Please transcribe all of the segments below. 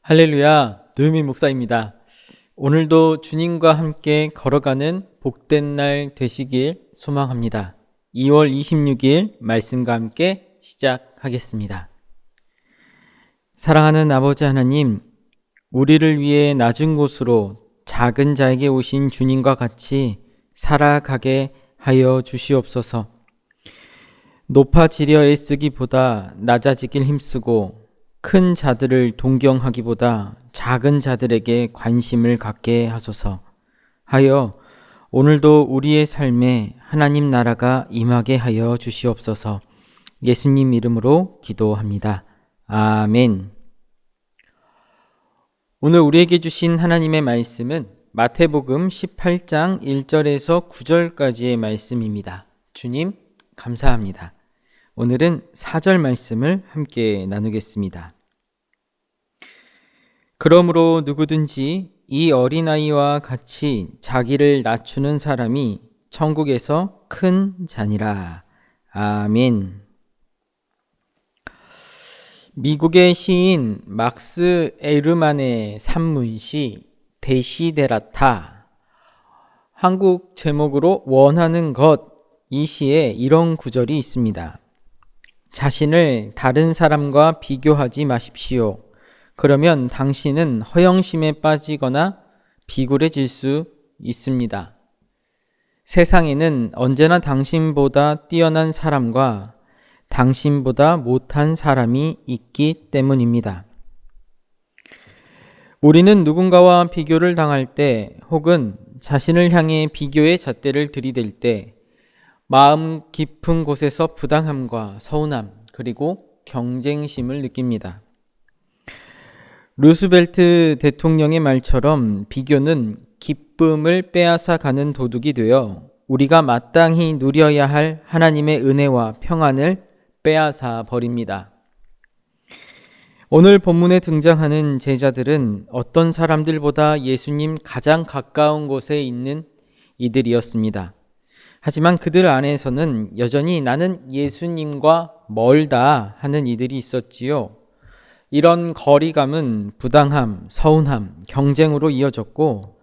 할렐루야, 노유미 목사입니다. 오늘도 주님과 함께 걸어가는 복된 날 되시길 소망합니다. 2월 26일 말씀과 함께 시작하겠습니다. 사랑하는 아버지 하나님, 우리를 위해 낮은 곳으로 작은 자에게 오신 주님과 같이 살아가게 하여 주시옵소서. 높아지려 애쓰기보다 낮아지길 힘쓰고 큰 자들을 동경하기보다 작은 자들에게 관심을 갖게 하소서 하여 오늘도 우리의 삶에 하나님 나라가 임하게 하여 주시옵소서. 예수님 이름으로 기도합니다. 아멘. 오늘 우리에게 주신 하나님의 말씀은 마태복음 18장 1절에서 9절까지의 말씀입니다. 주님 감사합니다. 오늘은 4절 말씀을 함께 나누겠습니다. 그러므로 누구든지 이 어린아이와 같이 자기를 낮추는 사람이 천국에서 큰 자니라. 아멘. 미국의 시인 막스 에르만의 산문시 데시데라타, 한국 제목으로 원하는 것, 이 시에 이런 구절이 있습니다. 자신을 다른 사람과 비교하지 마십시오. 그러면 당신은 허영심에 빠지거나 비굴해질 수 있습니다. 세상에는 언제나 당신보다 뛰어난 사람과 당신보다 못한 사람이 있기 때문입니다. 우리는 누군가와 비교를 당할 때 혹은 자신을 향해 비교의 잣대를 들이댈 때 마음 깊은 곳에서 부당함과 서운함 그리고 경쟁심을 느낍니다. 루스벨트 대통령의 말처럼 비교는 기쁨을 빼앗아 가는 도둑이 되어 우리가 마땅히 누려야 할 하나님의 은혜와 평안을 빼앗아 버립니다. 오늘 본문에 등장하는 제자들은 어떤 사람들보다 예수님 가장 가까운 곳에 있는 이들이었습니다. 하지만 그들 안에서는 여전히 나는 예수님과 멀다 하는 이들이 있었지요. 이런 거리감은 부당함, 서운함, 경쟁으로 이어졌고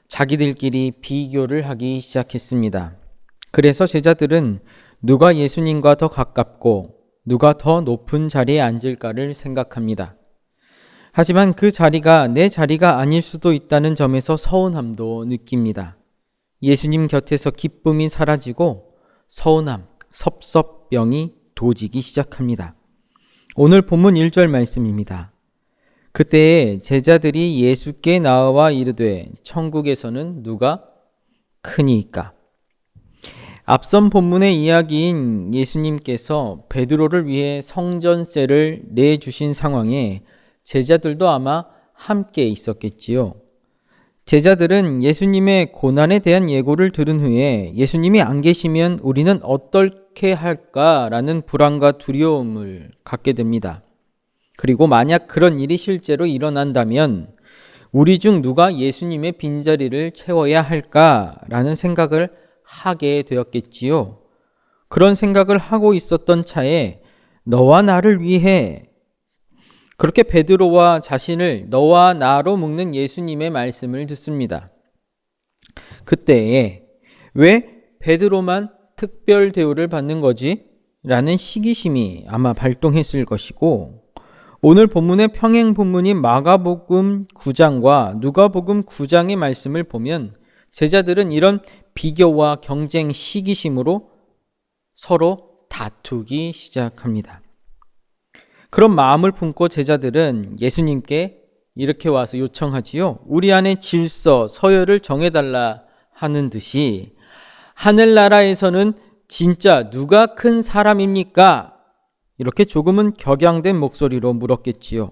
자기들끼리 비교를 하기 시작했습니다. 그래서 제자들은 누가 예수님과 더 가깝고 누가 더 높은 자리에 앉을까를 생각합니다. 하지만 그 자리가 내 자리가 아닐 수도 있다는 점에서 서운함도 느낍니다. 예수님 곁에서 기쁨이 사라지고 서운함, 섭섭병이 도지기 시작합니다. 오늘 본문 1절 말씀입니다. 그때에 제자들이 예수께 나와 이르되 천국에서는 누가 크니이까? 앞선 본문의 이야기인 예수님께서 베드로를 위해 성전세를 내주신 상황에 제자들도 아마 함께 있었겠지요. 제자들은 예수님의 고난에 대한 예고를 들은 후에 예수님이 안 계시면 우리는 어떻게 할까라는 불안과 두려움을 갖게 됩니다. 그리고 만약 그런 일이 실제로 일어난다면 우리 중 누가 예수님의 빈자리를 채워야 할까라는 생각을 하게 되었겠지요. 그런 생각을 하고 있었던 차에 너와 나를 위해 그렇게 베드로와 자신을 너와 나로 묶는 예수님의 말씀을 듣습니다. 그때에 왜 베드로만 특별 대우를 받는 거지? 라는 시기심이 아마 발동했을 것이고 오늘 본문의 평행 본문인 마가복음 9장과 누가복음 9장의 말씀을 보면 제자들은 이런 비교와 경쟁 시기심으로 서로 다투기 시작합니다. 그런 마음을 품고 제자들은 예수님께 이렇게 와서 요청하지요. 우리 안에 질서, 서열을 정해달라 하는 듯이 하늘나라에서는 진짜 누가 큰 사람입니까? 이렇게 조금은 격양된 목소리로 물었겠지요.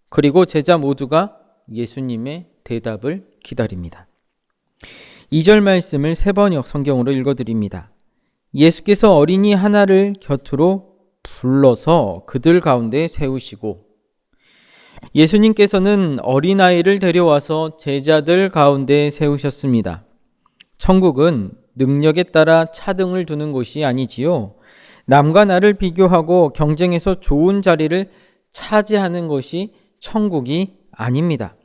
그리고 제자 모두가 예수님의 대답을 기다립니다. 2절 말씀을 3번역 성경으로 읽어드립니다. 예수께서 어린이 하나를 곁으로 불러서 그들 가운데 세우시고 예수님께서는 어린아이를 데려와서 제자들 가운데 세우셨습니다. 천국은 능력에 따라 차등을 두는 곳이 아니지요. 남과 나를 비교하고 경쟁해서 좋은 자리를 차지하는 것이 천국이 아닙니다.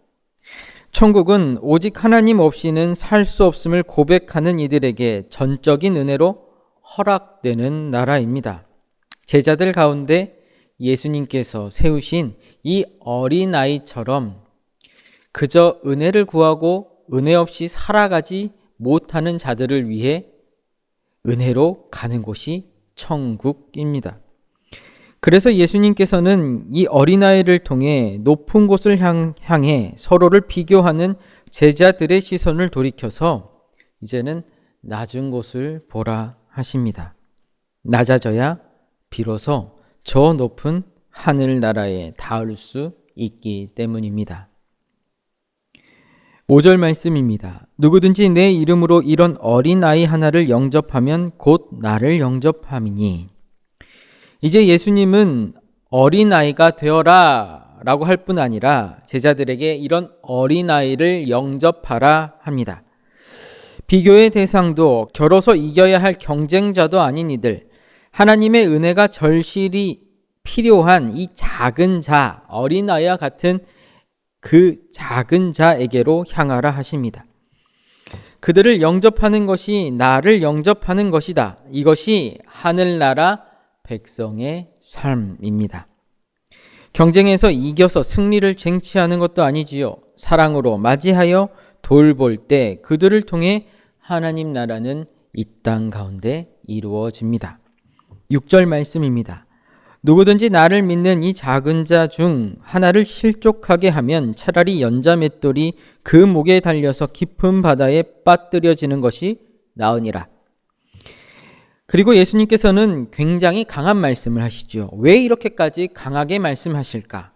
천국은 오직 하나님 없이는 살 수 없음을 고백하는 이들에게 전적인 은혜로 허락되는 나라입니다. 제자들 가운데 예수님께서 세우신 이 어린아이처럼 그저 은혜를 구하고 은혜 없이 살아가지 못하는 자들을 위해 은혜로 가는 곳이 천국입니다. 그래서 예수님께서는 이 어린아이를 통해 높은 곳을 향해 서로를 비교하는 제자들의 시선을 돌이켜서 이제는 낮은 곳을 보라 하십니다. 낮아져야 비로소 저 높은 하늘나라에 닿을 수 있기 때문입니다. 5절 말씀입니다. 누구든지 내 이름으로 이런 어린아이 하나를 영접하면 곧 나를 영접함이니. 이제 예수님은 어린아이가 되어라 라고 할 뿐 아니라 제자들에게 이런 어린아이를 영접하라 합니다. 비교의 대상도 겨뤄서 이겨야 할 경쟁자도 아닌 이들, 하나님의 은혜가 절실히 필요한 이 작은 자, 어린아이와 같은 그 작은 자에게로 향하라 하십니다. 그들을 영접하는 것이 나를 영접하는 것이다. 이것이 하늘나라 백성의 삶입니다. 경쟁에서 이겨서 승리를 쟁취하는 것도 아니지요. 사랑으로 맞이하여 돌볼 때 그들을 통해 하나님 나라는 이 땅 가운데 이루어집니다. 6절 말씀입니다. 누구든지 나를 믿는 이 작은 자 중 하나를 실족하게 하면 차라리 연자 맷돌이 그 목에 달려서 깊은 바다에 빠뜨려지는 것이 나으니라. 그리고 예수님께서는 굉장히 강한 말씀을 하시죠. 왜 이렇게까지 강하게 말씀하실까?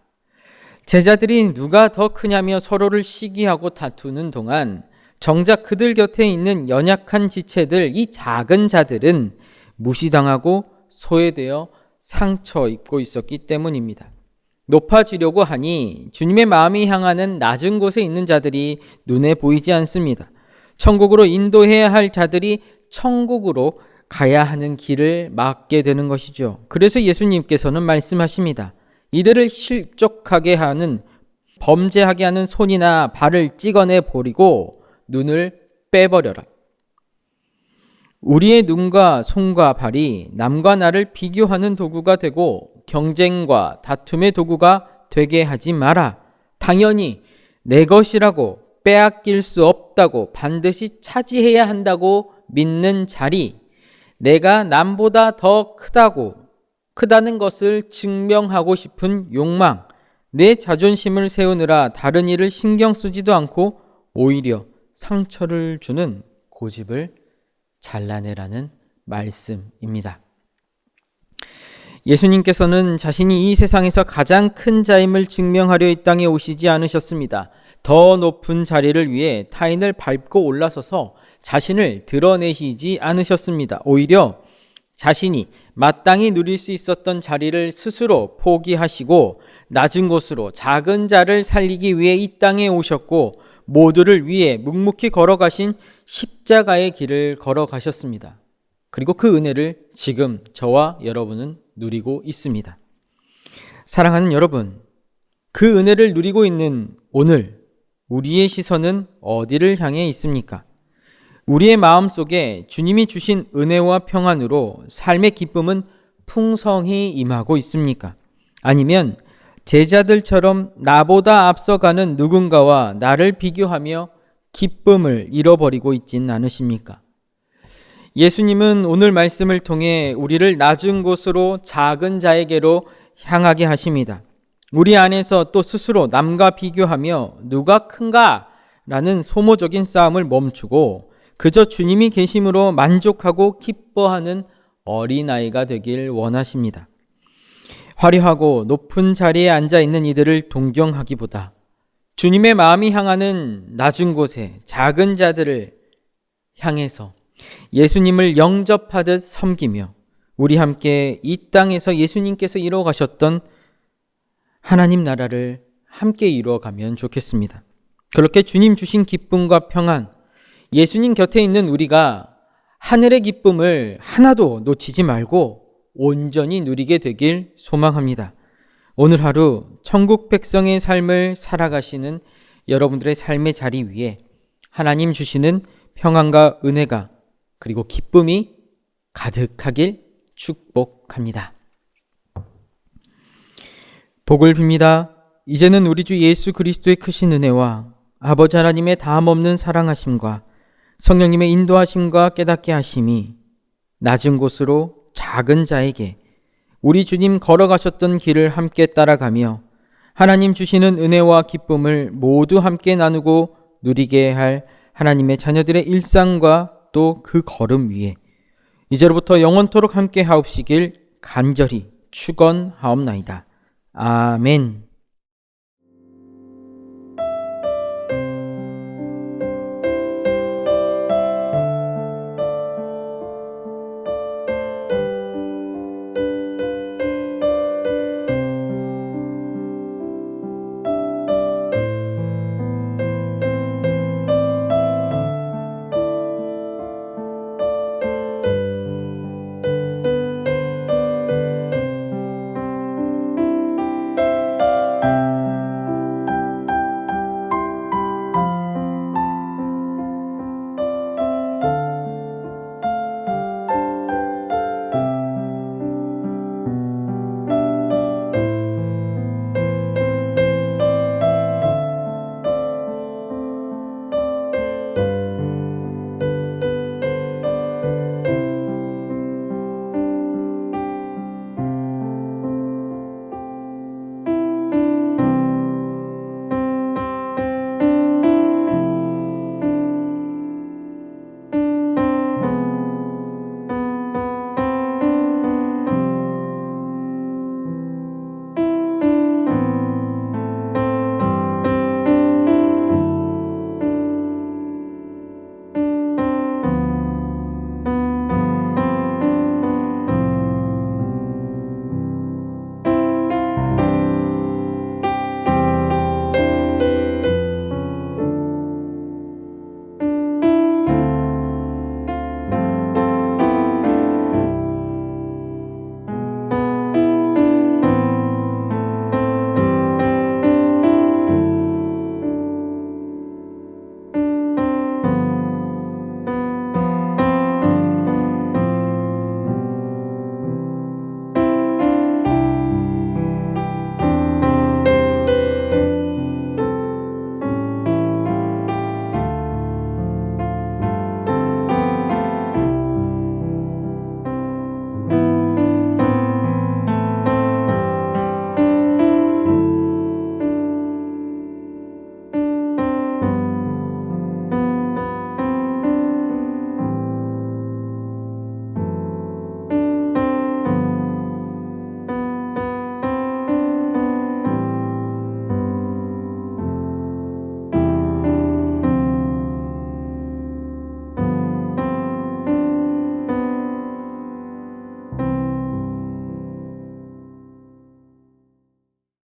제자들이 누가 더 크냐며 서로를 시기하고 다투는 동안 정작 그들 곁에 있는 연약한 지체들, 이 작은 자들은 무시당하고 소외되어 상처 입고 있었기 때문입니다. 높아지려고 하니 주님의 마음이 향하는 낮은 곳에 있는 자들이 눈에 보이지 않습니다. 천국으로 인도해야 할 자들이 천국으로 가야 하는 길을 막게 되는 것이죠. 그래서 예수님께서는 말씀하십니다. 이들을 실족하게 하는, 범죄하게 하는 손이나 발을 찍어내 버리고 눈을 빼버려라. 우리의 눈과 손과 발이 남과 나를 비교하는 도구가 되고 경쟁과 다툼의 도구가 되게 하지 마라. 당연히 내 것이라고 빼앗길 수 없다고 반드시 차지해야 한다고 믿는 자리, 내가 남보다 더 크다는 것을 증명하고 싶은 욕망, 내 자존심을 세우느라 다른 일을 신경 쓰지도 않고 오히려 상처를 주는 고집을 잘라내라는 말씀입니다. 예수님께서는 자신이 이 세상에서 가장 큰 자임을 증명하려 이 땅에 오시지 않으셨습니다. 더 높은 자리를 위해 타인을 밟고 올라서서 자신을 드러내시지 않으셨습니다. 오히려 자신이 마땅히 누릴 수 있었던 자리를 스스로 포기하시고 낮은 곳으로 작은 자를 살리기 위해 이 땅에 오셨고 모두를 위해 묵묵히 걸어가신 십자가의 길을 걸어가셨습니다. 그리고 그 은혜를 지금 저와 여러분은 누리고 있습니다. 사랑하는 여러분, 그 은혜를 누리고 있는 오늘 우리의 시선은 어디를 향해 있습니까? 우리의 마음속에 주님이 주신 은혜와 평안으로 삶의 기쁨은 풍성히 임하고 있습니까? 아니면 제자들처럼 나보다 앞서가는 누군가와 나를 비교하며 기쁨을 잃어버리고 있진 않으십니까? 예수님은 오늘 말씀을 통해 우리를 낮은 곳으로 작은 자에게로 향하게 하십니다. 우리 안에서 또 스스로 남과 비교하며 누가 큰가? 라는 소모적인 싸움을 멈추고 그저 주님이 계심으로 만족하고 기뻐하는 어린아이가 되길 원하십니다. 화려하고 높은 자리에 앉아 있는 이들을 동경하기보다 주님의 마음이 향하는 낮은 곳에 작은 자들을 향해서 예수님을 영접하듯 섬기며 우리 함께 이 땅에서 예수님께서 이루어 가셨던 하나님 나라를 함께 이루어가면 좋겠습니다. 그렇게 주님 주신 기쁨과 평안, 예수님 곁에 있는 우리가 하늘의 기쁨을 하나도 놓치지 말고 온전히 누리게 되길 소망합니다. 오늘 하루 천국 백성의 삶을 살아가시는 여러분들의 삶의 자리 위에 하나님 주시는 평안과 은혜가 그리고 기쁨이 가득하길 축복합니다. 복을 빕니다. 이제는 우리 주 예수 그리스도의 크신 은혜와 아버지 하나님의 다함없는 사랑하심과 성령님의 인도하심과 깨닫게 하심이 낮은 곳으로 작은 자에게 우리 주님 걸어가셨던 길을 함께 따라가며 하나님 주시는 은혜와 기쁨을 모두 함께 나누고 누리게 할 하나님의 자녀들의 일상과 또 그 걸음 위에 이제로부터 영원토록 함께 하옵시길 간절히 축원하옵나이다. 아멘.